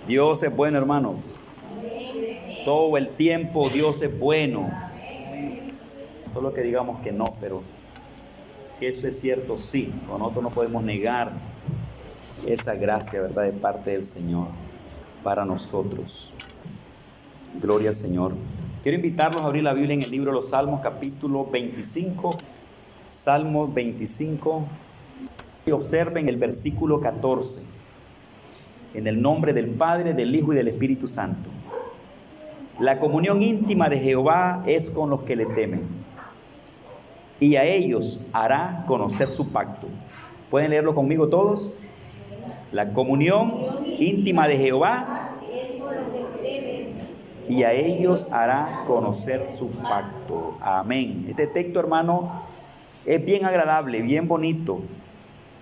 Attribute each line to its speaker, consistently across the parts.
Speaker 1: Dios es bueno, hermanos. Todo el tiempo Dios es bueno. Solo que digamos que no, pero que eso es cierto, sí. Con nosotros no podemos negar esa gracia, ¿verdad?, de parte del Señor para nosotros. Gloria al Señor. Quiero invitarlos a abrir la Biblia en el libro de los Salmos, capítulo 25. Salmos 25. Y observen el versículo 14. En el nombre del Padre, del Hijo y del Espíritu Santo. La comunión íntima de Jehová es con los que le temen, y a ellos hará conocer su pacto. ¿Pueden leerlo conmigo todos? La comunión íntima de Jehová y a ellos hará conocer su pacto. Amén. Este texto, hermano, es bien agradable, bien bonito.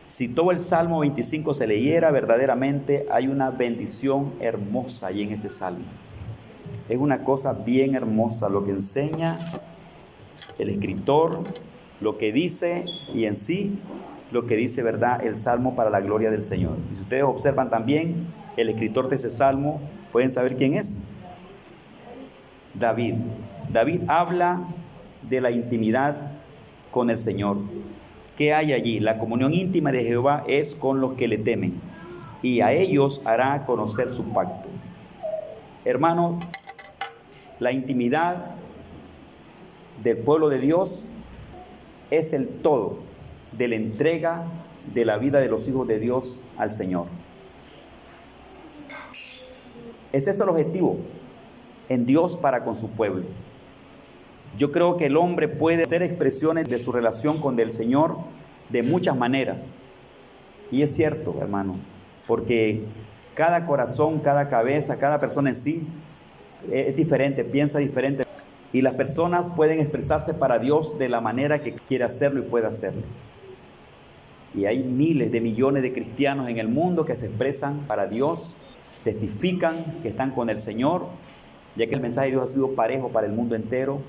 Speaker 1: Si todo el Salmo 25 se leyera, verdaderamente hay una bendición hermosa ahí en ese Salmo. Es una cosa bien hermosa lo que enseña el escritor, lo que dice y en sí lo que dice, ¿verdad?, el Salmo para la gloria del Señor. Y si ustedes observan también el escritor de ese Salmo, ¿pueden saber quién es? David. David habla de la intimidad con el Señor. ¿Qué hay allí? La comunión íntima de Jehová es con los que le temen, y a ellos hará conocer su pacto. Hermano, la intimidad del pueblo de Dios es el todo de la entrega de la vida de los hijos de Dios al Señor. Ese es el objetivo en Dios para con su pueblo. Yo creo que el hombre puede hacer expresiones de su relación con el Señor de muchas maneras. Y es cierto, hermano, porque cada corazón, cada cabeza, cada persona en sí es diferente, piensa diferente. Y las personas pueden expresarse para Dios de la manera que quiere hacerlo y puede hacerlo. Y hay miles de millones de cristianos en el mundo que se expresan para Dios, testifican que están con el Señor, ya que el mensaje de Dios ha sido parejo para el mundo entero,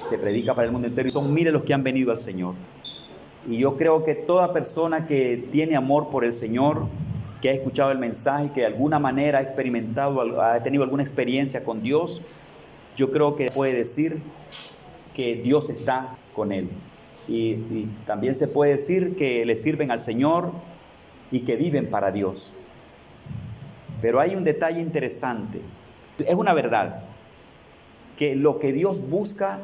Speaker 1: se predica para el mundo entero y son miles los que han venido al Señor. Y yo creo que toda persona que tiene amor por el Señor, que ha escuchado el mensaje, que de alguna manera ha experimentado, ha tenido alguna experiencia con Dios, yo creo que puede decir que Dios está con él. Y también se puede decir que le sirven al Señor y que viven para Dios. Pero hay un detalle interesante. Es una verdad que lo que Dios busca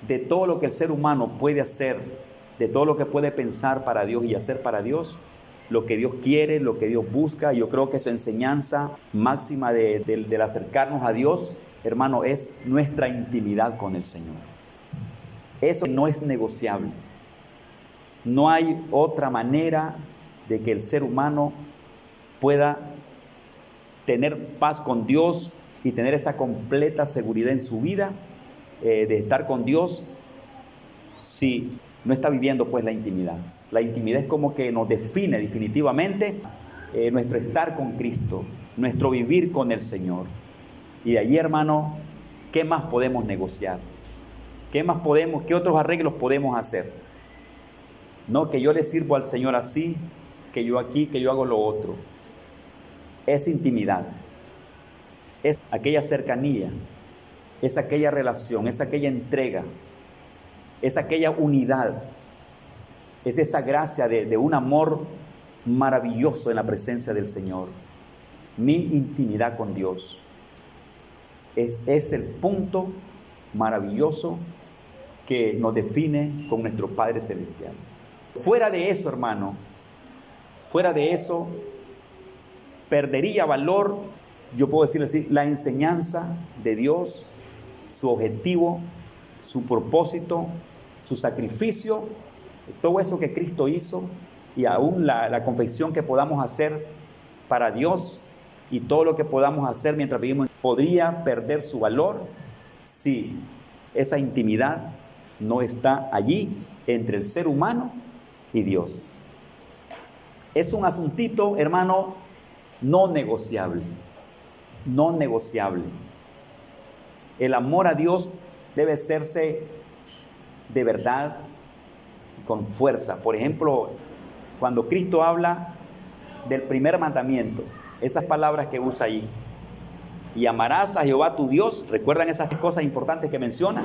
Speaker 1: de todo lo que el ser humano puede hacer, de todo lo que puede pensar para Dios y hacer para Dios, lo que Dios quiere, lo que Dios busca, yo creo que su enseñanza máxima del acercarnos a Dios, hermano, es nuestra intimidad con el Señor. Eso no es negociable. No hay otra manera de que el ser humano pueda tener paz con Dios y tener esa completa seguridad en su vida de estar con Dios si no está viviendo pues la intimidad. La intimidad es como que nos define definitivamente nuestro estar con Cristo, nuestro vivir con el Señor. Y de allí, hermano, ¿qué más podemos negociar? ¿Qué más podemos, qué otros arreglos podemos hacer? No que yo le sirvo al Señor así, que yo aquí, que yo hago lo otro. Es intimidad, es aquella cercanía, es aquella relación, es aquella entrega, es aquella unidad, es esa gracia de un amor maravilloso en la presencia del Señor. Mi intimidad con Dios es el punto maravilloso que nos define con nuestro Padre Celestial. Fuera de eso, hermano, fuera de eso, perdería valor, yo puedo decirle así, la enseñanza de Dios, su objetivo, su propósito, su sacrificio, todo eso que Cristo hizo y aún la confesión que podamos hacer para Dios y todo lo que podamos hacer mientras vivimos, podría perder su valor si esa intimidad no está allí entre el ser humano y Dios. Es un asuntito, hermano, no negociable. No negociable. El amor a Dios debe hacerse de verdad, con fuerza. Por ejemplo, cuando Cristo habla del primer mandamiento, Esas palabras que usa ahí. Y amarás a Jehová tu Dios. ¿Recuerdan esas cosas importantes que menciona?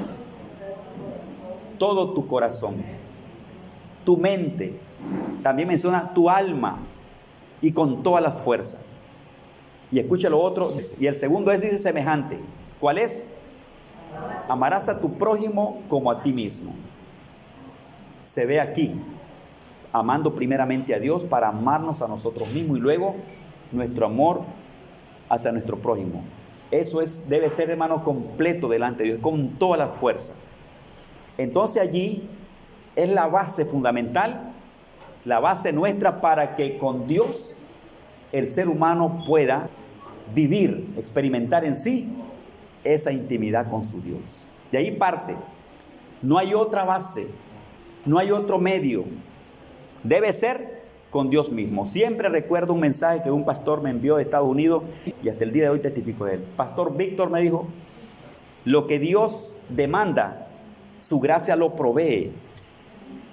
Speaker 1: Todo tu corazón, tu mente. También menciona tu alma y con todas las fuerzas. Y escucha lo otro. Y el segundo dice semejante. ¿Cuál es? Amarás a tu prójimo como a ti mismo. Se ve aquí, amando primeramente a Dios para amarnos a nosotros mismos y luego nuestro amor hacia nuestro prójimo. Eso debe ser, hermano, completo delante de Dios, con toda la fuerza. Entonces allí es la base fundamental, la base nuestra para que con Dios el ser humano pueda vivir, experimentar en sí esa intimidad con su Dios. De ahí parte. No hay otra base, no hay otro medio. Debe ser con Dios mismo. Siempre recuerdo un mensaje que un pastor me envió de Estados Unidos y hasta el día de hoy testifico de él. Pastor Víctor me dijo, lo que Dios demanda, su gracia lo provee.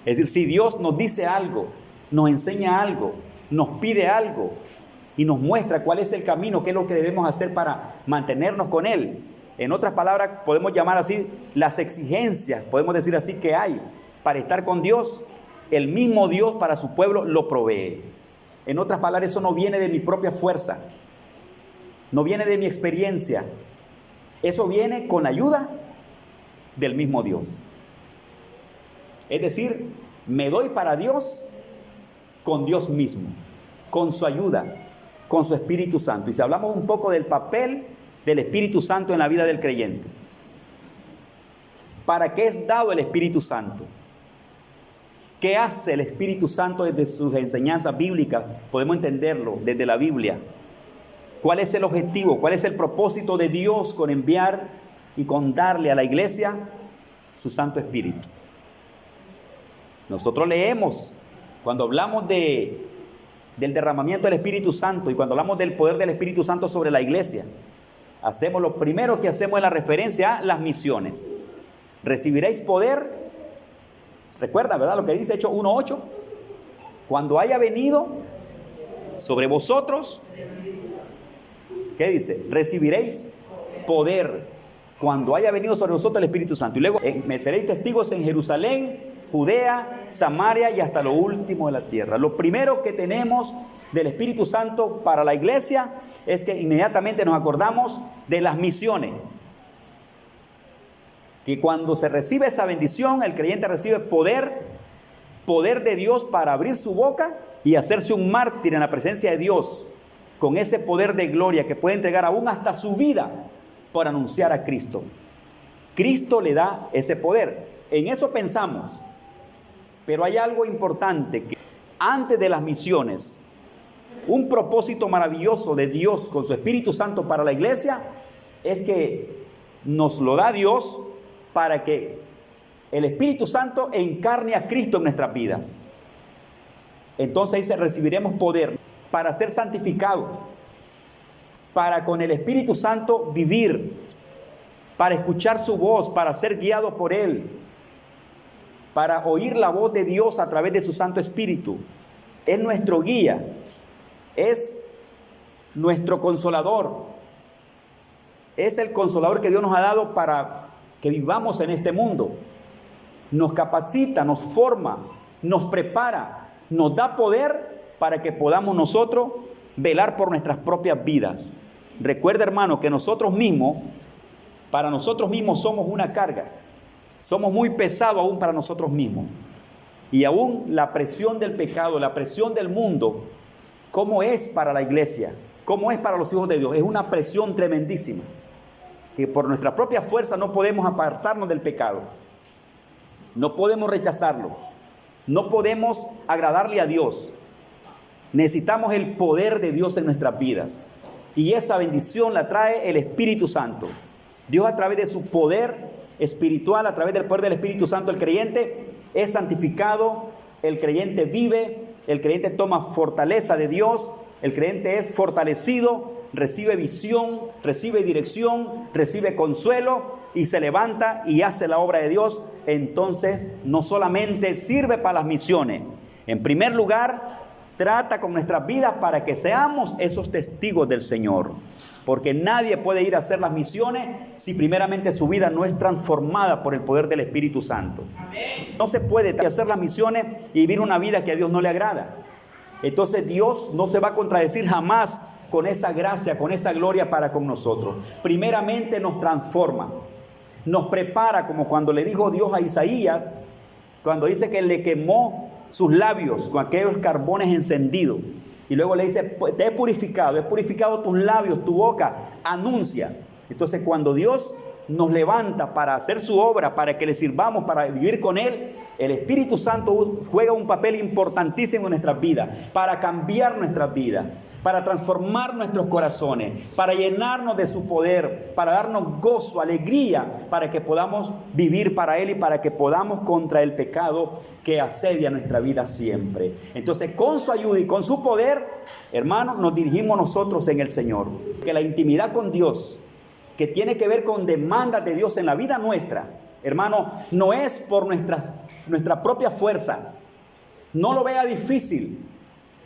Speaker 1: Es decir, si Dios nos dice algo, nos enseña algo, nos pide algo y nos muestra cuál es el camino, qué es lo que debemos hacer para mantenernos con Él. En otras palabras, podemos llamar así las exigencias, podemos decir así, que hay para estar con Dios. El mismo Dios para su pueblo lo provee. En otras palabras, eso no viene de mi propia fuerza, no viene de mi experiencia. Eso viene con la ayuda del mismo Dios. Es decir, me doy para Dios con Dios mismo, con su ayuda, con su Espíritu Santo. Y si hablamos un poco del papel del Espíritu Santo en la vida del creyente. ¿Para qué es dado el Espíritu Santo? ¿Qué hace el Espíritu Santo desde sus enseñanzas bíblicas? Podemos entenderlo desde la Biblia. ¿Cuál es el objetivo? ¿Cuál es el propósito de Dios con enviar y con darle a la iglesia su Santo Espíritu? Nosotros leemos, cuando hablamos del derramamiento del Espíritu Santo y cuando hablamos del poder del Espíritu Santo sobre la iglesia, hacemos lo primero que hacemos es la referencia a las misiones. Recibiréis poder. Recuerda, ¿verdad? Lo que dice Hechos 1:8. Cuando haya venido sobre vosotros, ¿qué dice? Recibiréis poder. Cuando haya venido sobre vosotros el Espíritu Santo. Y luego me seréis testigos en Jerusalén, Judea, Samaria y hasta lo último de la tierra. Lo primero que tenemos del Espíritu Santo para la iglesia es que inmediatamente nos acordamos de las misiones. Que cuando se recibe esa bendición, el creyente recibe poder de Dios para abrir su boca y hacerse un mártir en la presencia de Dios, con ese poder de gloria que puede entregar aún hasta su vida por anunciar a Cristo. Cristo le da ese poder. En eso pensamos. Pero hay algo importante, que antes de las misiones, un propósito maravilloso de Dios con su Espíritu Santo para la iglesia es que nos lo da Dios para que el Espíritu Santo encarne a Cristo en nuestras vidas. Entonces dice, recibiremos poder para ser santificados, para con el Espíritu Santo vivir, para escuchar su voz, para ser guiado por Él, para oír la voz de Dios a través de su Santo Espíritu. Es nuestro guía, es nuestro consolador, es el consolador que Dios nos ha dado para que vivamos en este mundo. Nos capacita, nos forma, nos prepara, nos da poder para que podamos nosotros velar por nuestras propias vidas. Recuerda, hermano, que nosotros mismos, para nosotros mismos somos una carga. Somos muy pesados aún para nosotros mismos. Y aún la presión del pecado, la presión del mundo, ¿cómo es para la iglesia? ¿Cómo es para los hijos de Dios? Es una presión tremendísima. Que por nuestra propia fuerza no podemos apartarnos del pecado. No podemos rechazarlo. No podemos agradarle a Dios. Necesitamos el poder de Dios en nuestras vidas. Y esa bendición la trae el Espíritu Santo. Dios, a través de su poder espiritual, a través del poder del Espíritu Santo, el creyente es santificado, el creyente vive, el creyente toma fortaleza de Dios, el creyente es fortalecido, recibe visión, recibe dirección, recibe consuelo y se levanta y hace la obra de Dios. Entonces no solamente sirve para las misiones, en primer lugar Trata con nuestras vidas para que seamos esos testigos del Señor. Porque nadie puede ir a hacer las misiones si primeramente su vida no es transformada por el poder del Espíritu Santo. No se puede hacer las misiones y vivir una vida que a Dios no le agrada. Entonces Dios no se va a contradecir jamás con esa gracia, con esa gloria para con nosotros. Primeramente nos transforma, nos prepara, como cuando le dijo Dios a Isaías, cuando dice que le quemó sus labios con aquellos carbones encendidos. Y luego le dice, te he purificado tus labios, tu boca, anuncia. Entonces cuando Dios nos levanta para hacer su obra, para que le sirvamos, para vivir con Él, el Espíritu Santo juega un papel importantísimo en nuestras vidas, para cambiar nuestras vidas, para transformar nuestros corazones, para llenarnos de su poder, para darnos gozo, alegría, para que podamos vivir para Él y para que podamos contra el pecado que asedia nuestra vida siempre. Entonces, con su ayuda y con su poder, hermanos, nos dirigimos nosotros en el Señor. Que la intimidad con Dios, que tiene que ver con demandas de Dios en la vida nuestra, hermano, no es por nuestra propia fuerza. No lo vea difícil.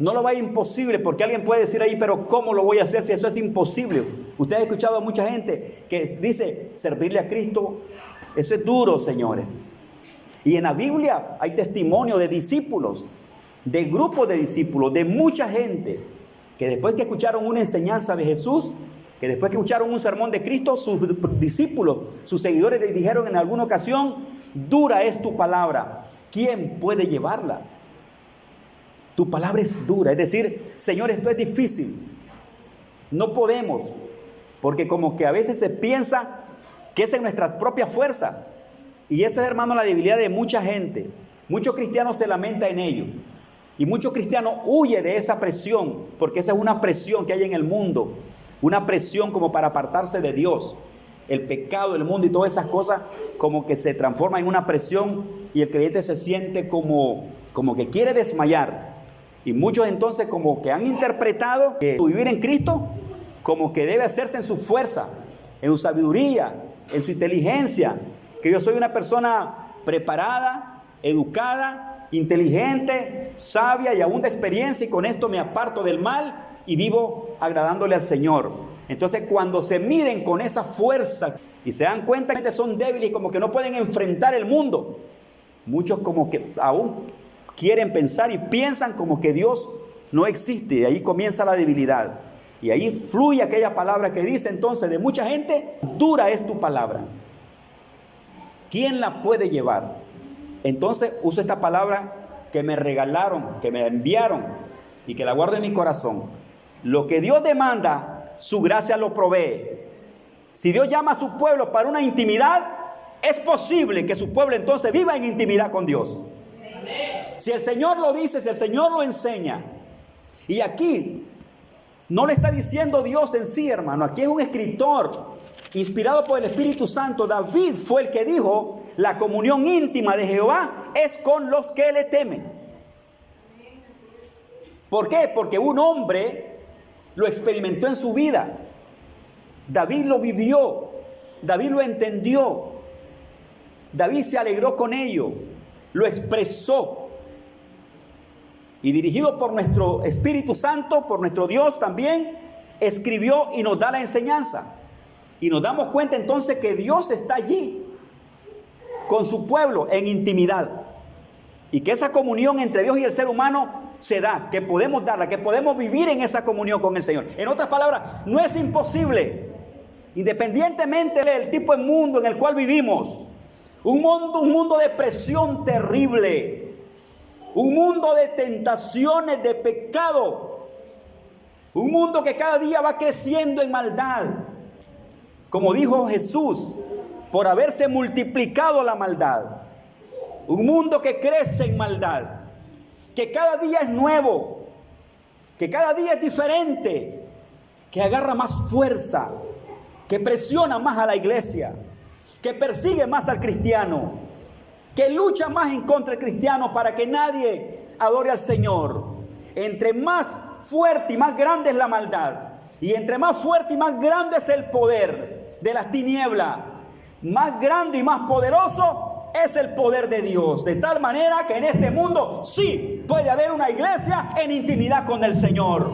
Speaker 1: No lo vea imposible, porque alguien puede decir ahí, pero ¿cómo lo voy a hacer si eso es imposible? Usted ha escuchado a mucha gente que dice, servirle a Cristo, eso es duro, señores. Y en la Biblia hay testimonio de discípulos, de grupos de discípulos, de mucha gente, que después que escucharon una enseñanza de Jesús, que después que escucharon un sermón de Cristo, sus discípulos, sus seguidores les dijeron en alguna ocasión, dura es tu palabra, ¿quién puede llevarla? Tu palabra es dura, es decir, Señor, esto es difícil. No podemos, porque como que a veces se piensa que es en nuestras propias fuerzas. Y eso es, hermano, la debilidad de mucha gente. Muchos cristianos se lamentan en ello. Y muchos cristianos huyen de esa presión, porque esa es una presión que hay en el mundo. Una presión como para apartarse de Dios. El pecado, el mundo y todas esas cosas como que se transforman en una presión y el creyente se siente como que quiere desmayar. Y muchos entonces como que han interpretado que vivir en Cristo como que debe hacerse en su fuerza, en su sabiduría, en su inteligencia. Que yo soy una persona preparada, educada, inteligente, sabia y aún de experiencia y con esto me aparto del mal y vivo agradándole al Señor. Entonces cuando se miden con esa fuerza y se dan cuenta que son débiles y como que no pueden enfrentar el mundo, muchos como que aún quieren pensar y piensan como que Dios no existe, y ahí comienza la debilidad. Y ahí fluye aquella palabra que dice entonces de mucha gente, dura es tu palabra. ¿Quién la puede llevar? Entonces uso esta palabra que me regalaron, que me enviaron y que la guardo en mi corazón. Lo que Dios demanda, su gracia lo provee. Si Dios llama a su pueblo para una intimidad, es posible que su pueblo entonces viva en intimidad con Dios. Si el Señor lo dice, si el Señor lo enseña. Y aquí no le está diciendo Dios en sí, hermano. Aquí es un escritor inspirado por el Espíritu Santo. David fue el que dijo, la comunión íntima de Jehová es con los que le temen. ¿Por qué? Porque un hombre lo experimentó en su vida. David lo vivió. David lo entendió. David se alegró con ello. Lo expresó. Y dirigido por nuestro Espíritu Santo, por nuestro Dios también, escribió y nos da la enseñanza. Y nos damos cuenta entonces que Dios está allí con su pueblo en intimidad. Y que esa comunión entre Dios y el ser humano se da, que podemos darla, que podemos vivir en esa comunión con el Señor. En otras palabras, no es imposible, independientemente del tipo de mundo en el cual vivimos. Un mundo de presión terrible. Un mundo de tentaciones, de pecado. Un mundo que cada día va creciendo en maldad. Como dijo Jesús, por haberse multiplicado la maldad. Un mundo que crece en maldad. Que cada día es nuevo. Que cada día es diferente. Que agarra más fuerza. Que presiona más a la iglesia. Que persigue más al cristiano. Que lucha más en contra del cristiano para que nadie adore al Señor. Entre más fuerte y más grande es la maldad, y entre más fuerte y más grande es el poder de las tinieblas, más grande y más poderoso es el poder de Dios. De tal manera que en este mundo sí puede haber una iglesia en intimidad con el Señor.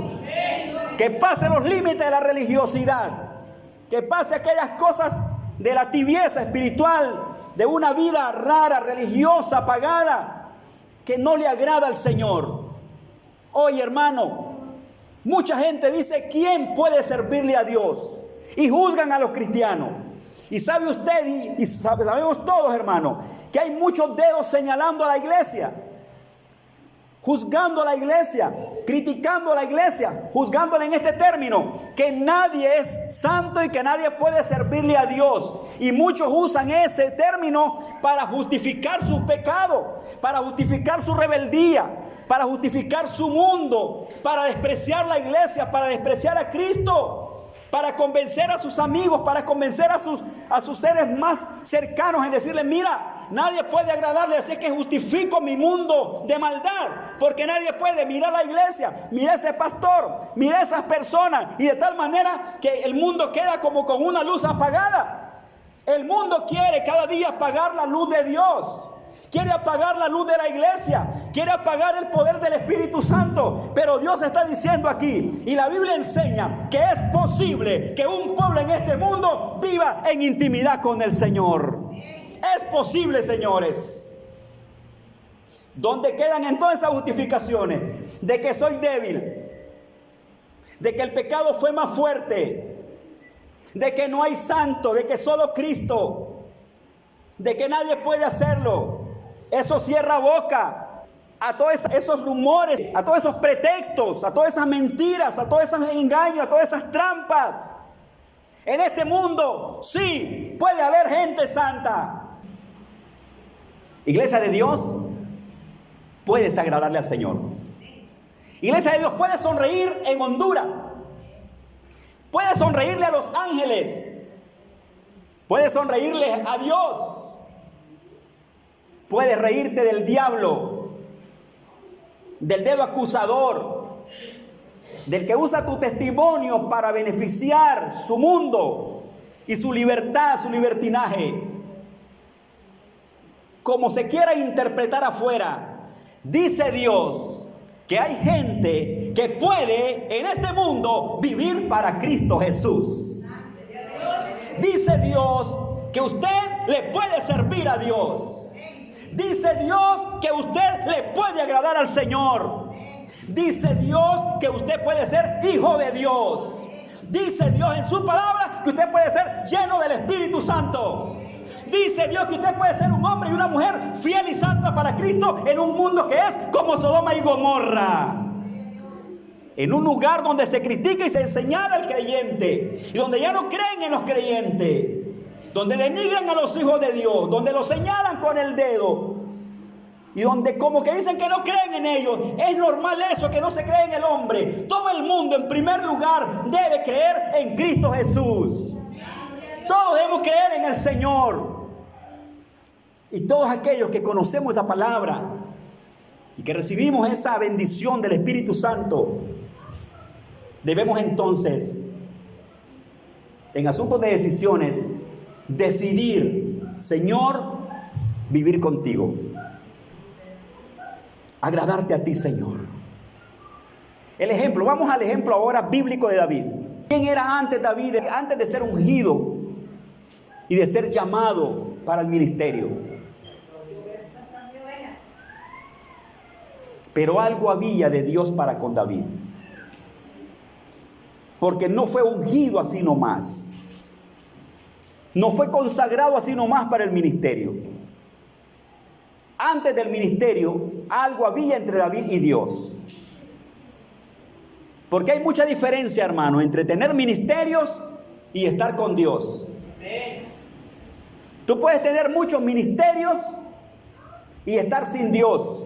Speaker 1: Que pase los límites de la religiosidad. Que pase aquellas cosas de la tibieza espiritual, de una vida rara, religiosa, pagada, que no le agrada al Señor. Oye, hermano, mucha gente dice, ¿quién puede servirle a Dios? Y juzgan a los cristianos. Y sabe usted, y sabemos todos, hermano, que hay muchos dedos señalando a la iglesia, juzgando a la iglesia, criticando a la iglesia, juzgándola en este término, que nadie es santo y que nadie puede servirle a Dios. Y muchos usan ese término para justificar su pecado, para justificar su rebeldía, para justificar su mundo, para despreciar la iglesia, para despreciar a Cristo, para convencer a sus amigos, para convencer a sus seres más cercanos en decirle, mira, nadie puede agradarle, así que justifico mi mundo de maldad, porque nadie puede. Mira la iglesia, mira ese pastor, mira esas personas, y de tal manera que el mundo queda como con una luz apagada. El mundo quiere cada día apagar la luz de Dios. Quiere apagar la luz de la iglesia, quiere apagar el poder del Espíritu Santo. Pero Dios está diciendo aquí, y la Biblia enseña, que es posible que un pueblo en este mundo viva en intimidad con el Señor. Es posible, señores. ¿Dónde quedan entonces esas justificaciones? De que soy débil, de que el pecado fue más fuerte, de que no hay santo, de que solo Cristo, de que nadie puede hacerlo. Eso cierra boca a todos esos rumores, a todos esos pretextos, a todas esas mentiras, a todos esos engaños, a todas esas trampas. En este mundo sí puede haber gente santa. Iglesia de Dios, puedes agradarle al Señor. Iglesia de Dios, puedes sonreír en Honduras, puedes sonreírle a los ángeles, puedes sonreírle a Dios. Puedes reírte del diablo, del dedo acusador, del que usa tu testimonio para beneficiar su mundo y su libertad, su libertinaje. Como se quiera interpretar afuera, dice Dios que hay gente que puede en este mundo vivir para Cristo Jesús. Dice Dios que usted le puede servir a Dios. Dice Dios que usted le puede agradar al Señor. Dice Dios que usted puede ser hijo de Dios. Dice Dios en su palabra que usted puede ser lleno del Espíritu Santo. Dice Dios que usted puede ser un hombre y una mujer fiel y santa para Cristo en un mundo que es como Sodoma y Gomorra. En un lugar donde se critica y se señala al creyente, y donde ya no creen en los creyentes, donde denigran a los hijos de Dios, donde los señalan con el dedo, y donde como que dicen que no creen en ellos. Es normal eso, que no se cree en el hombre. Todo el mundo en primer lugar debe creer en Cristo Jesús. Todos debemos creer en el Señor. Y todos aquellos que conocemos la palabra y que recibimos esa bendición del Espíritu Santo, debemos entonces, en asuntos de decisiones, decidir, Señor, vivir contigo, agradarte a ti, Señor. El ejemplo, vamos al ejemplo ahora bíblico de David. ¿Quién era antes David? Antes de ser ungido y de ser llamado para el ministerio. Pero algo había de Dios para con David, porque no fue ungido así nomás. No fue consagrado así nomás para el ministerio. Antes del ministerio, algo había entre David y Dios. Porque hay mucha diferencia, hermano, entre tener ministerios y estar con Dios. Tú puedes tener muchos ministerios y estar sin Dios.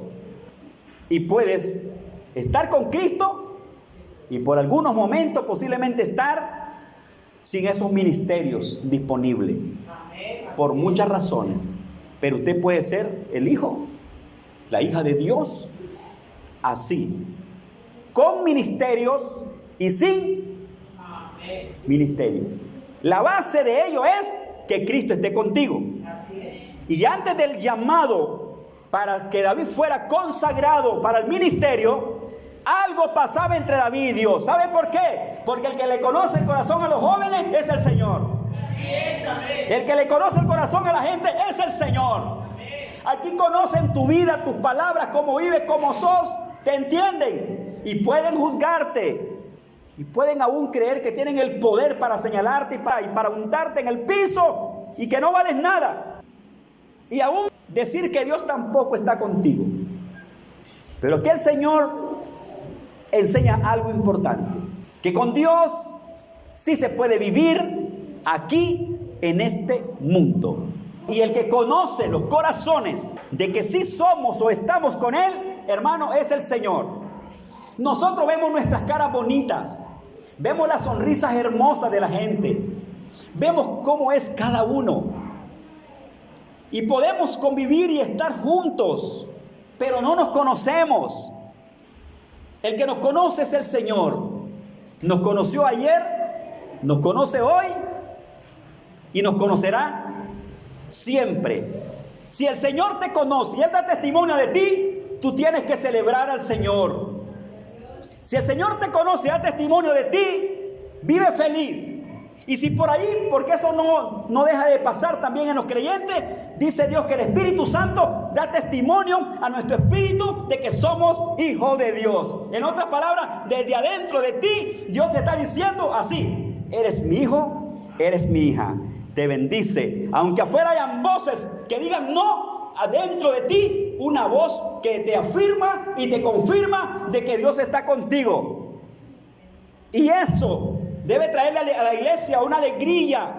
Speaker 1: Y puedes estar con Cristo y por algunos momentos posiblemente estar sin esos ministerios disponibles. Por muchas razones. Pero usted puede ser el hijo, la hija de Dios, así, con ministerios y sin ministerios. La base de ello es que Cristo esté contigo. Y antes del llamado para que David fuera consagrado para el ministerio, algo pasaba entre David y Dios. ¿Sabe por qué? Porque el que le conoce el corazón a los jóvenes es el Señor. El que le conoce el corazón a la gente es el Señor. Aquí conocen tu vida, tus palabras, cómo vives, cómo sos, te entienden y pueden juzgarte. Y pueden aún creer que tienen el poder para señalarte y para untarte en el piso y que no vales nada. Y aún decir que Dios tampoco está contigo. Pero aquí el Señor enseña algo importante. Que con Dios sí se puede vivir aquí en este mundo. Y el que conoce los corazones de que sí somos o estamos con Él, hermano, es el Señor. Nosotros vemos nuestras caras bonitas, vemos las sonrisas hermosas de la gente, vemos cómo es cada uno y podemos convivir y estar juntos, pero no nos conocemos. El que nos conoce es el Señor. Nos conoció ayer, nos conoce hoy y nos conocerá siempre. Si el Señor te conoce y Él da testimonio de ti, tú tienes que celebrar al Señor. Si el Señor te conoce y da testimonio de ti, vive feliz. Y si por ahí, porque eso no deja de pasar también en los creyentes, dice Dios que el Espíritu Santo da testimonio a nuestro espíritu de que somos hijos de Dios. En otras palabras, desde adentro de ti, Dios te está diciendo así: eres mi hijo, eres mi hija. Te bendice. Aunque afuera hayan voces que digan no, adentro de ti una voz que te afirma y te confirma de que Dios está contigo. Y eso debe traerle a la iglesia una alegría,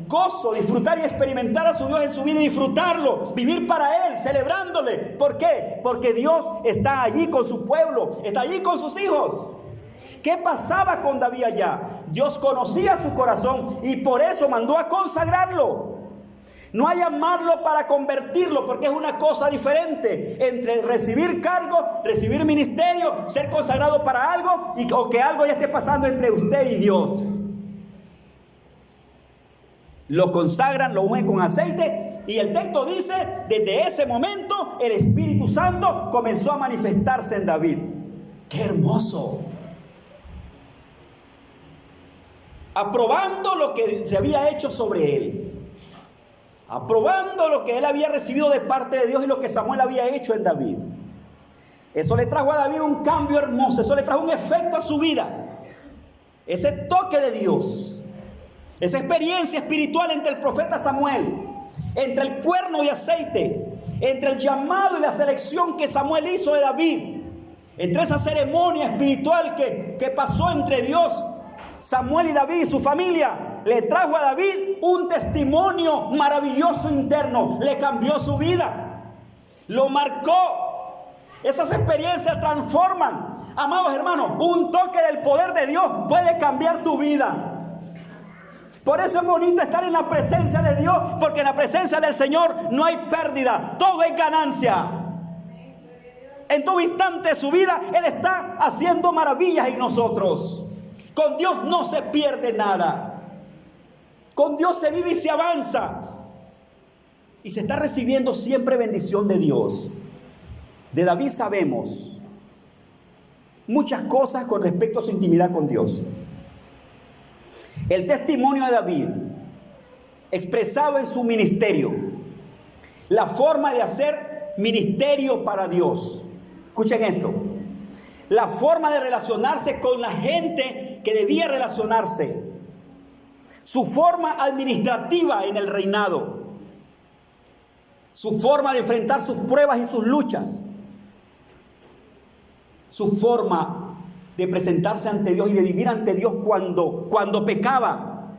Speaker 1: gozo, disfrutar y experimentar a su Dios en su vida y disfrutarlo, vivir para Él, celebrándole. ¿Por qué? Porque Dios está allí con su pueblo, está allí con sus hijos. ¿Qué pasaba con David allá? Dios conocía su corazón y por eso mandó a consagrarlo. No a llamarlo para convertirlo, porque es una cosa diferente entre recibir cargo, recibir ministerio, ser consagrado para algo o que algo ya esté pasando entre usted y Dios. Lo consagran, lo ungen con aceite y el texto dice: desde ese momento el Espíritu Santo comenzó a manifestarse en David. ¡Qué hermoso! Aprobando lo que se había hecho sobre él. Aprobando lo que él había recibido de parte de Dios y lo que Samuel había hecho en David. Eso le trajo a David un cambio hermoso, eso le trajo un efecto a su vida. Ese toque de Dios, esa experiencia espiritual entre el profeta Samuel, entre el cuerno de aceite, entre el llamado y la selección que Samuel hizo de David, entre esa ceremonia espiritual que pasó entre Dios, Samuel y David y su familia, le trajo a David un testimonio maravilloso interno. Le cambió su vida, lo marcó. Esas experiencias transforman. Amados hermanos, un toque del poder de Dios puede cambiar tu vida. Por eso es bonito estar en la presencia de Dios, porque en la presencia del Señor no hay pérdida, todo es ganancia. En todo instante de su vida Él está haciendo maravillas en nosotros. Con Dios no se pierde nada. Con Dios se vive y se avanza. Y se está recibiendo siempre bendición de Dios. De David sabemos muchas cosas con respecto a su intimidad con Dios. El testimonio de David, expresado en su ministerio. La forma de hacer ministerio para Dios. Escuchen esto. La forma de relacionarse con la gente que debía relacionarse. Su forma administrativa en el reinado. Su forma de enfrentar sus pruebas y sus luchas. Su forma de presentarse ante Dios y de vivir ante Dios cuando pecaba.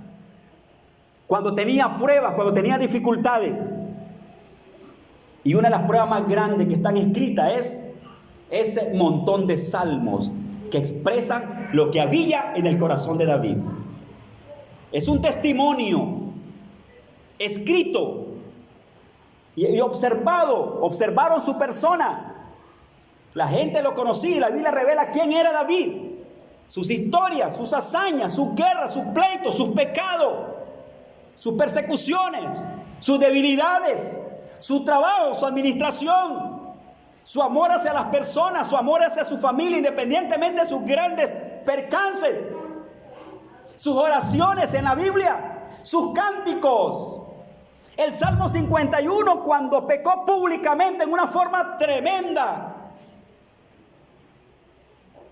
Speaker 1: Cuando tenía pruebas, cuando tenía dificultades. Y una de las pruebas más grandes que están escritas es ese montón de salmos que expresan lo que había en el corazón de David. Es un testimonio escrito y observaron su persona. La gente lo conocía y la Biblia revela quién era David, sus historias, sus hazañas, sus guerras, sus pleitos, sus pecados, sus persecuciones, sus debilidades, su trabajo, su administración, su amor hacia las personas, su amor hacia su familia, independientemente de sus grandes percances, sus oraciones en la Biblia, sus cánticos. El Salmo 51, cuando pecó públicamente en una forma tremenda.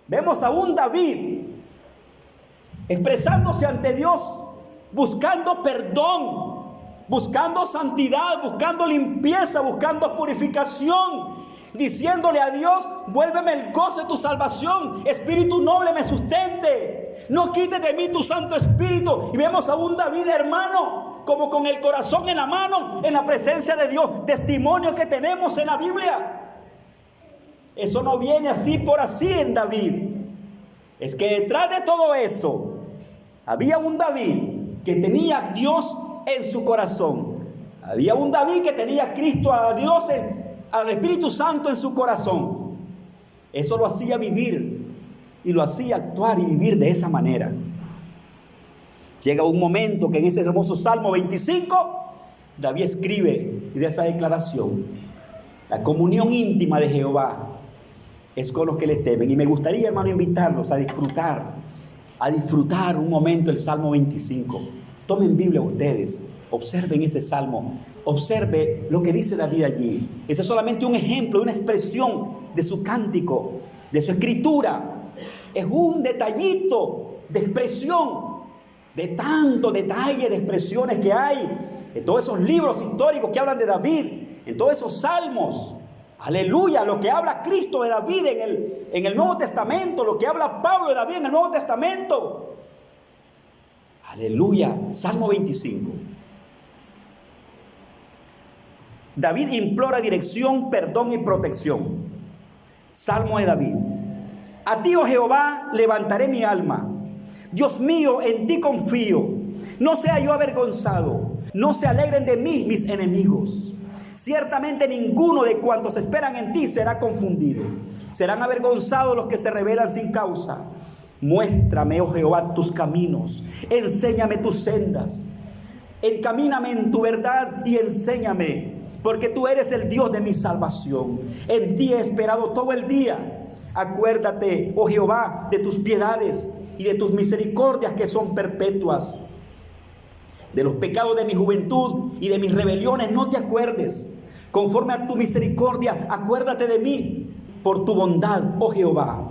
Speaker 1: Vemos a un David expresándose ante Dios, buscando perdón, buscando santidad, buscando limpieza, buscando purificación, diciéndole a Dios: vuélveme el gozo de tu salvación, espíritu noble me sustente, no quites de mí tu Santo Espíritu. Y vemos a un David, hermano, como con el corazón en la mano, en la presencia de Dios. Testimonio que tenemos en la Biblia. Eso no viene así por así en David. Es que detrás de todo eso había un David que tenía a Dios en su corazón. Había un David que tenía a Cristo, a Dios, al Espíritu Santo en su corazón. Eso lo hacía vivir y lo hacía actuar y vivir de esa manera. Llega un momento que en ese hermoso Salmo 25, David escribe de esa declaración: la comunión íntima de Jehová es con los que le temen. Y me gustaría, hermano, invitarlos a disfrutar un momento el Salmo 25. Tomen Biblia ustedes, observen ese Salmo, observe lo que dice David allí. Ese es solamente un ejemplo, una expresión de su cántico, de su escritura. Es un detallito de expresión, de tanto detalle de expresiones que hay en todos esos libros históricos que hablan de David, en todos esos salmos. Aleluya, lo que habla Cristo de David en el Nuevo Testamento, lo que habla Pablo de David en el Nuevo Testamento. Aleluya, Salmo 25. David implora dirección, perdón y protección. Salmo de David. A ti, oh Jehová, levantaré mi alma. Dios mío, en ti confío. No sea yo avergonzado, no se alegren de mí mis enemigos. Ciertamente ninguno de cuantos esperan en ti será confundido. Serán avergonzados los que se rebelan sin causa. Muéstrame, oh Jehová, tus caminos. Enséñame tus sendas. Encamíname en tu verdad y enséñame, porque tú eres el Dios de mi salvación. En ti he esperado todo el día. Acuérdate, oh Jehová, de tus piedades y de tus misericordias que son perpetuas. De los pecados de mi juventud y de mis rebeliones no te acuerdes. Conforme a tu misericordia, acuérdate de mí. Por tu bondad, oh Jehová.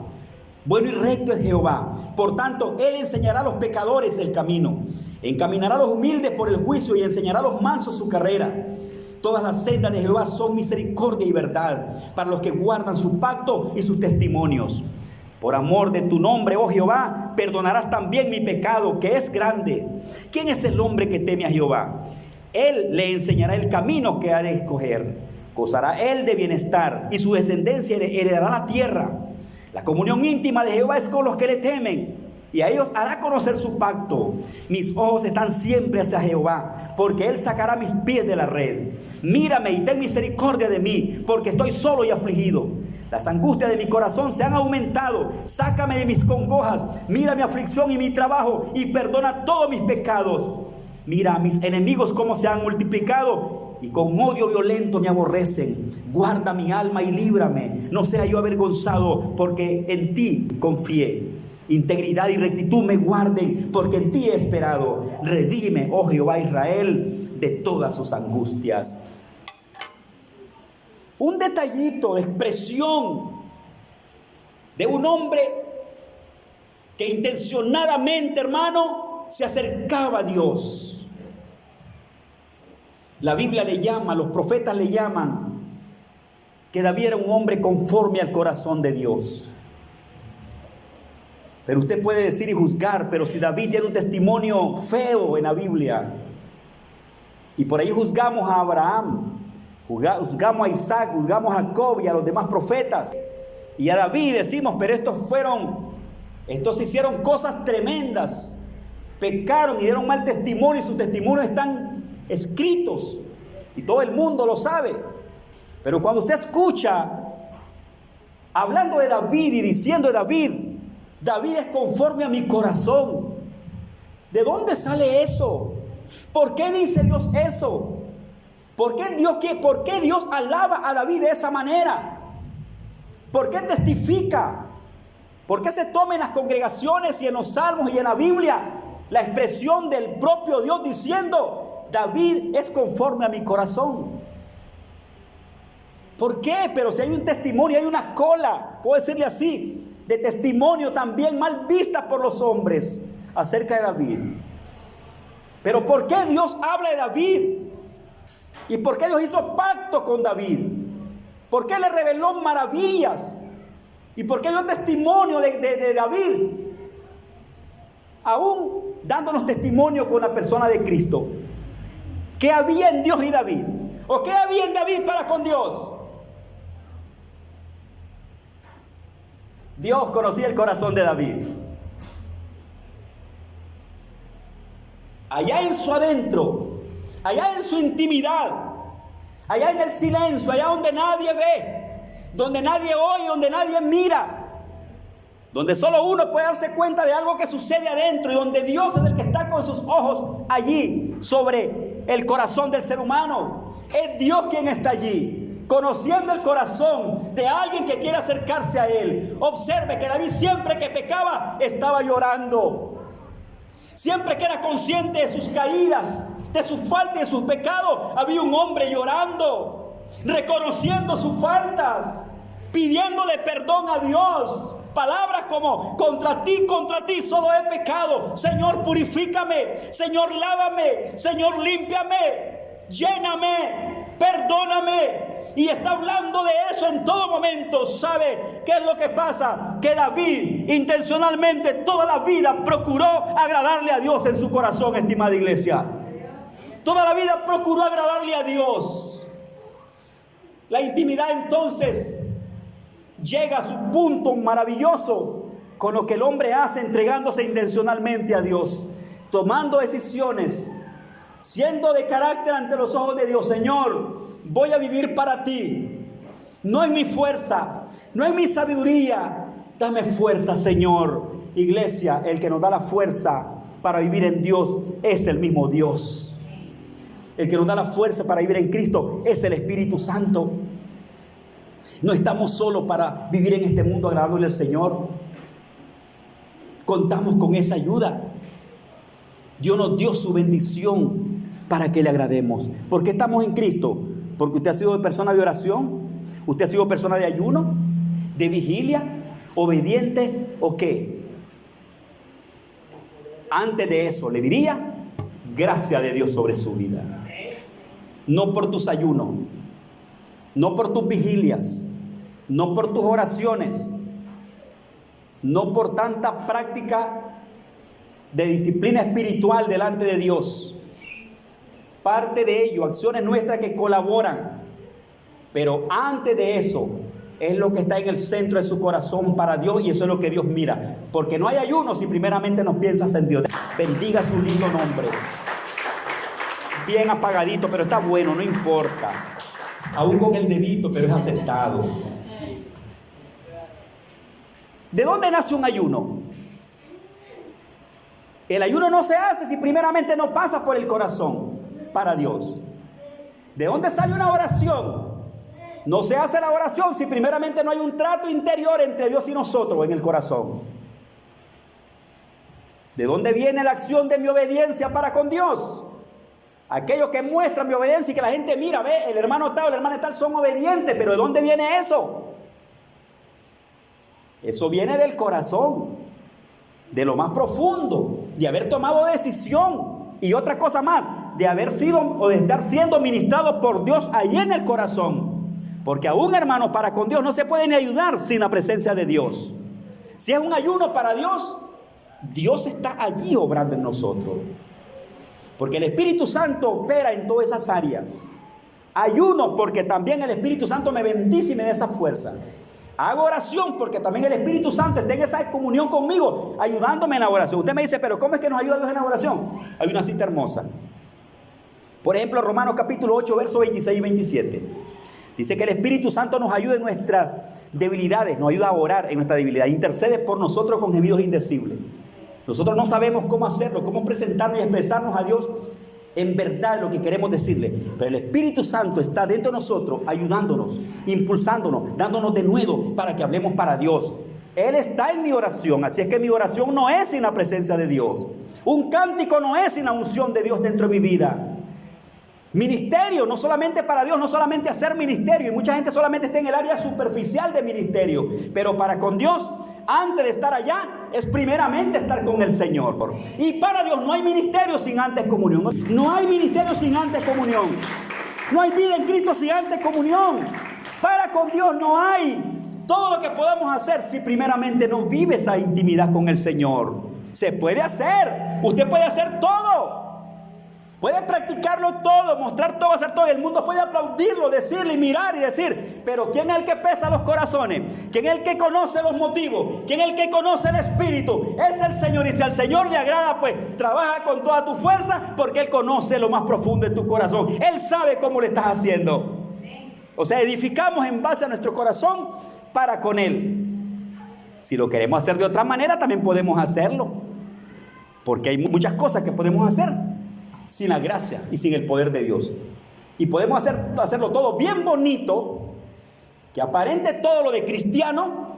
Speaker 1: Bueno y recto es Jehová. Por tanto, Él enseñará a los pecadores el camino. Encaminará a los humildes por el juicio y enseñará a los mansos su carrera. Todas las sendas de Jehová son misericordia y verdad para los que guardan su pacto y sus testimonios. Por amor de tu nombre, oh Jehová, perdonarás también mi pecado, que es grande. ¿Quién es el hombre que teme a Jehová? Él le enseñará el camino que ha de escoger. Gozará él de bienestar y su descendencia heredará la tierra. La comunión íntima de Jehová es con los que le temen, y a ellos hará conocer su pacto. Mis ojos están siempre hacia Jehová, porque Él sacará mis pies de la red. Mírame y ten misericordia de mí, porque estoy solo y afligido. Las angustias de mi corazón se han aumentado. Sácame de mis congojas. Mira mi aflicción y mi trabajo, y perdona todos mis pecados. Mira a mis enemigos cómo se han multiplicado, y con odio violento me aborrecen. Guarda mi alma y líbrame, no sea yo avergonzado, porque en ti confié. Integridad y rectitud me guarden, porque en ti he esperado. Redime, oh Jehová Israel, de todas sus angustias. Un detallito de expresión de un hombre que intencionadamente, hermano, se acercaba a Dios. La Biblia le llama, los profetas le llaman, que David era un hombre conforme al corazón de Dios. Pero usted puede decir y juzgar, pero si David tiene un testimonio feo en la Biblia, y por ahí juzgamos a Abraham, juzgamos a Isaac, juzgamos a Jacob y a los demás profetas, y a David decimos, pero estos hicieron cosas tremendas, pecaron y dieron mal testimonio, y sus testimonios están escritos, y todo el mundo lo sabe. Pero cuando usted escucha, hablando de David y diciendo de David es conforme a mi corazón. ¿De dónde sale eso? ¿Por qué dice Dios eso? ¿Por qué Dios alaba a David de esa manera? ¿Por qué testifica? ¿Por qué se toma en las congregaciones y en los salmos y en la Biblia la expresión del propio Dios diciendo: David es conforme a mi corazón? ¿Por qué? Pero si hay un testimonio, hay una cola, puedo decirle así, de testimonio también mal vista por los hombres acerca de David. Pero ¿por qué Dios habla de David? ¿Y por qué Dios hizo pacto con David? ¿Por qué le reveló maravillas? ¿Y por qué dio testimonio de David? Aún dándonos testimonio con la persona de Cristo. ¿Qué había en Dios y David? ¿O qué había en David para con Dios? Dios conocía el corazón de David. Allá en su adentro, allá en su intimidad, allá en el silencio, allá donde nadie ve, donde nadie oye, donde nadie mira, donde solo uno puede darse cuenta de algo que sucede adentro, y donde Dios es el que está con sus ojos allí sobre el corazón del ser humano. Es Dios quien está allí, conociendo el corazón de alguien que quiere acercarse a Él. Observe que David, siempre que pecaba, estaba llorando. Siempre que era consciente de sus caídas, de su falta y de sus pecados, había un hombre llorando, reconociendo sus faltas, pidiéndole perdón a Dios. Palabras como: contra ti solo he pecado. Señor, purifícame. Señor, lávame. Señor, límpiame. Lléname. Perdóname. Y está hablando de eso en todo momento. ¿Sabe qué es lo que pasa? Que David intencionalmente toda la vida procuró agradarle a Dios en su corazón, estimada iglesia. Toda la vida procuró agradarle a Dios. La intimidad entonces llega a su punto maravilloso con lo que el hombre hace, entregándose intencionalmente a Dios, tomando decisiones, siendo de carácter ante los ojos de Dios. Señor, voy a vivir para ti, no en mi fuerza, no en mi sabiduría. Dame fuerza, Señor. Iglesia, el que nos da la fuerza para vivir en Dios es el mismo Dios. El que nos da la fuerza para vivir en Cristo es el Espíritu Santo. No estamos solos para vivir en este mundo agradándole al Señor. Contamos con esa ayuda. Dios nos dio su bendición para que le agrademos. ¿Por qué estamos en Cristo? Porque usted ha sido persona de oración, usted ha sido persona de ayuno, de vigilia, obediente, ¿o qué? Antes de eso le diría: gracia de Dios sobre su vida. No por tus ayunos, no por tus vigilias, no por tus oraciones, no por tanta práctica de disciplina espiritual delante de Dios. Parte de ello, acciones nuestras que colaboran, pero antes de eso es lo que está en el centro de su corazón para Dios, y eso es lo que Dios mira. Porque no hay ayuno si primeramente no piensas en Dios. Bendiga su lindo nombre. Bien apagadito, pero está bueno, no importa. Aún con el dedito, pero es aceptado. ¿De dónde nace un ayuno? El ayuno no se hace si primeramente no pasa por el corazón para Dios. ¿De dónde sale una oración? No se hace la oración si primeramente no hay un trato interior entre Dios y nosotros en el corazón. ¿De dónde viene la acción de mi obediencia para con Dios? Aquellos que muestran mi obediencia y que la gente mira, ve, el hermano tal, la hermana tal son obedientes, pero ¿de dónde viene eso? Eso viene del corazón, de lo más profundo, de haber tomado decisión, y otra cosa más, de haber sido o de estar siendo ministrado por Dios ahí en el corazón. Porque aún, hermanos, para con Dios no se puede ni ayudar sin la presencia de Dios. Si es un ayuno para Dios, Dios está allí obrando en nosotros. Porque el Espíritu Santo opera en todas esas áreas. Ayuno porque también el Espíritu Santo me bendice y me da esa fuerza. Hago oración porque también el Espíritu Santo está en esa comunión conmigo, ayudándome en la oración. Usted me dice, pero ¿cómo es que nos ayuda Dios en la oración? Hay una cita hermosa. Por ejemplo, Romanos capítulo 8, versos 26 y 27. Dice que el Espíritu Santo nos ayuda en nuestras debilidades, nos ayuda a orar en nuestra debilidad, intercede por nosotros con gemidos indecibles. Nosotros no sabemos cómo hacerlo, cómo presentarnos y expresarnos a Dios en verdad lo que queremos decirle. Pero el Espíritu Santo está dentro de nosotros, ayudándonos, impulsándonos, dándonos de nuevo para que hablemos para Dios. Él está en mi oración, así es que mi oración no es sin la presencia de Dios. Un cántico no es sin la unción de Dios dentro de mi vida. Ministerio, no solamente para Dios, no solamente hacer ministerio. Y mucha gente solamente está en el área superficial de ministerio. Pero para con Dios, antes de estar allá, es primeramente estar con el Señor. Y para Dios no hay ministerio sin antes comunión. No hay ministerio sin antes comunión. No hay vida en Cristo sin antes comunión. Para con Dios no hay todo lo que podamos hacer si primeramente no vive esa intimidad con el Señor. Se puede hacer. Usted puede hacer todo. Puede practicarlo todo, mostrar todo, hacer todo. Y el mundo puede aplaudirlo, decirle y mirar y decir. Pero ¿quién es el que pesa los corazones? ¿Quién es el que conoce los motivos? ¿Quién es el que conoce el espíritu? Es el Señor. Y si al Señor le agrada, pues trabaja con toda tu fuerza, porque Él conoce lo más profundo de tu corazón. Él sabe cómo le estás haciendo. O sea, edificamos en base a nuestro corazón para con Él. Si lo queremos hacer de otra manera, también podemos hacerlo. Porque hay muchas cosas que podemos hacer sin la gracia y sin el poder de Dios. Y podemos hacerlo todo bien bonito, que aparente todo lo de cristiano,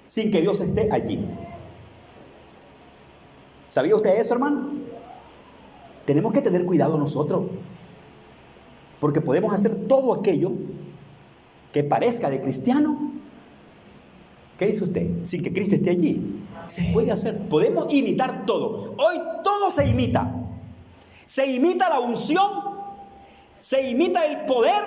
Speaker 1: sin que Dios esté allí. ¿Sabía usted eso, hermano? Tenemos que tener cuidado nosotros, porque podemos hacer todo aquello que parezca de cristiano. ¿Qué dice usted? Sin que Cristo esté allí. Se puede hacer. Podemos imitar todo. Hoy todo se imita. Se imita la unción, se imita el poder,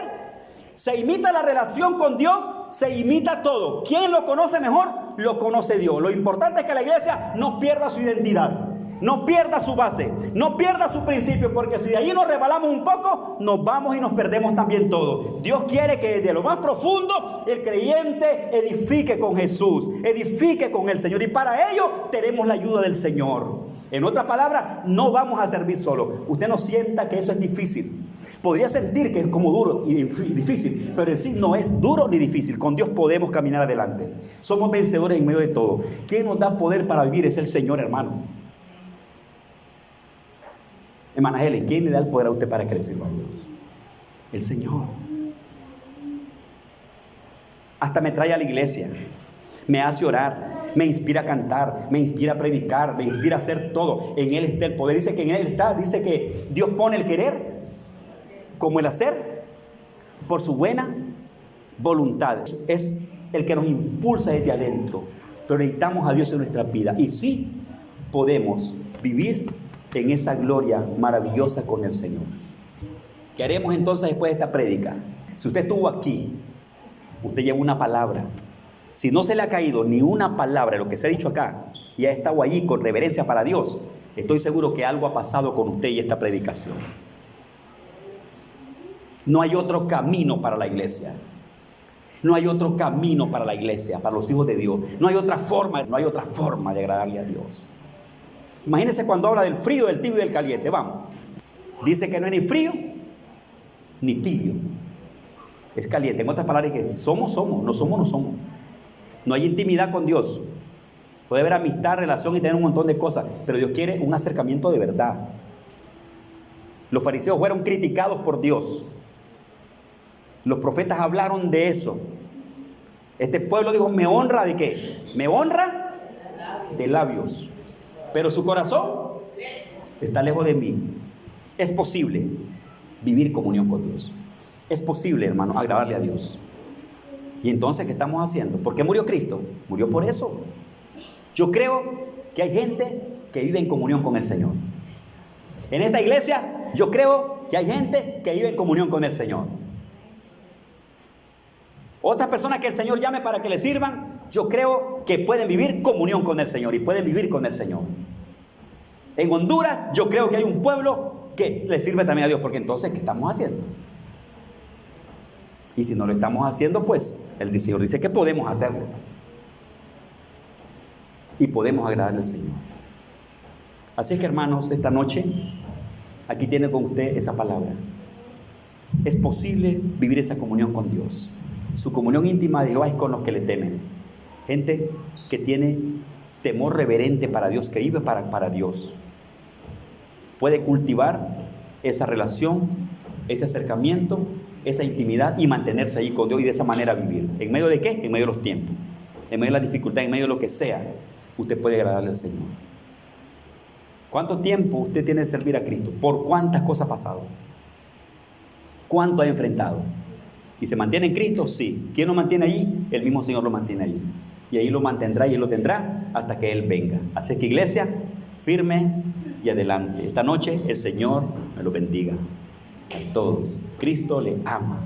Speaker 1: se imita la relación con Dios, se imita todo. ¿Quién lo conoce mejor? Lo conoce Dios. Lo importante es que la iglesia no pierda su identidad, no pierda su base, no pierda su principio, porque si de ahí nos rebalamos un poco, nos vamos y nos perdemos también todo. Dios quiere que desde lo más profundo el creyente edifique con Jesús, edifique con el Señor, y para ello tenemos la ayuda del Señor. En otras palabras, no vamos a servir solo. Usted no sienta que eso es difícil. Podría sentir que es como duro y difícil, pero en sí no es duro ni difícil. Con Dios podemos caminar adelante. Somos vencedores en medio de todo. ¿Quién nos da poder para vivir? Es el Señor, hermano. Hermana Helen, ¿quién le da el poder a usted para que le sirva a Dios? El Señor. Hasta me trae a la iglesia, me hace orar, me inspira a cantar, me inspira a predicar, me inspira a hacer todo. En Él está el poder. Dice que en Él está, dice que Dios pone el querer como el hacer por su buena voluntad. Es el que nos impulsa desde adentro. Pero necesitamos a Dios en nuestra vida. Y sí podemos vivir en esa gloria maravillosa con el Señor. ¿Qué haremos entonces después de esta prédica? Si usted estuvo aquí, usted lleva una palabra. Si no se le ha caído ni una palabra de lo que se ha dicho acá y ha estado allí con reverencia para Dios, estoy seguro que algo ha pasado con usted y esta predicación. No hay otro camino para la iglesia. No hay otro camino para la iglesia, para los hijos de Dios. No hay otra forma de agradarle a Dios. Imagínense cuando habla del frío, del tibio y del caliente. Vamos. Dice que no es ni frío ni tibio. Es caliente. En otras palabras, que somos, no somos. No hay intimidad con Dios. Puede haber amistad, relación y tener un montón de cosas, pero Dios quiere un acercamiento de verdad. Los fariseos fueron criticados por Dios. Los profetas hablaron de eso. Este pueblo dijo, ¿me honra de qué? Me honra de labios, pero su corazón está lejos de mí. Es posible vivir comunión con Dios. Es posible, hermano, agradarle a Dios. Y entonces, ¿qué estamos haciendo? ¿Por qué murió Cristo? Murió por eso. Yo creo que hay gente que vive en comunión con el Señor. En esta iglesia, yo creo que hay gente que vive en comunión con el Señor. Otras personas que el Señor llame para que le sirvan, yo creo que pueden vivir comunión con el Señor y pueden vivir con el Señor. En Honduras, yo creo que hay un pueblo que le sirve también a Dios, porque entonces, ¿qué estamos haciendo? Y si no lo estamos haciendo, pues el Señor dice que podemos hacerlo. Y podemos agradarle al Señor. Así que, hermanos, esta noche, aquí tiene con usted esa palabra. Es posible vivir esa comunión con Dios. Su comunión íntima de Jehová es con los que le temen. Gente que tiene temor reverente para Dios, que vive para Dios. Puede cultivar esa relación, ese acercamiento, esa intimidad y mantenerse ahí con Dios y de esa manera vivir. ¿En medio de qué? En medio de los tiempos, en medio de la dificultad, en medio de lo que sea, usted puede agradarle al Señor. ¿Cuánto tiempo usted tiene de servir a Cristo? ¿Por cuántas cosas ha pasado? ¿Cuánto ha enfrentado? ¿Y se mantiene en Cristo? Sí. ¿Quién lo mantiene allí? El mismo Señor lo mantiene allí. Y ahí lo mantendrá y Él lo tendrá hasta que Él venga. Así que, iglesia, firmes y adelante. Esta noche el Señor me lo bendiga a todos. Cristo le ama.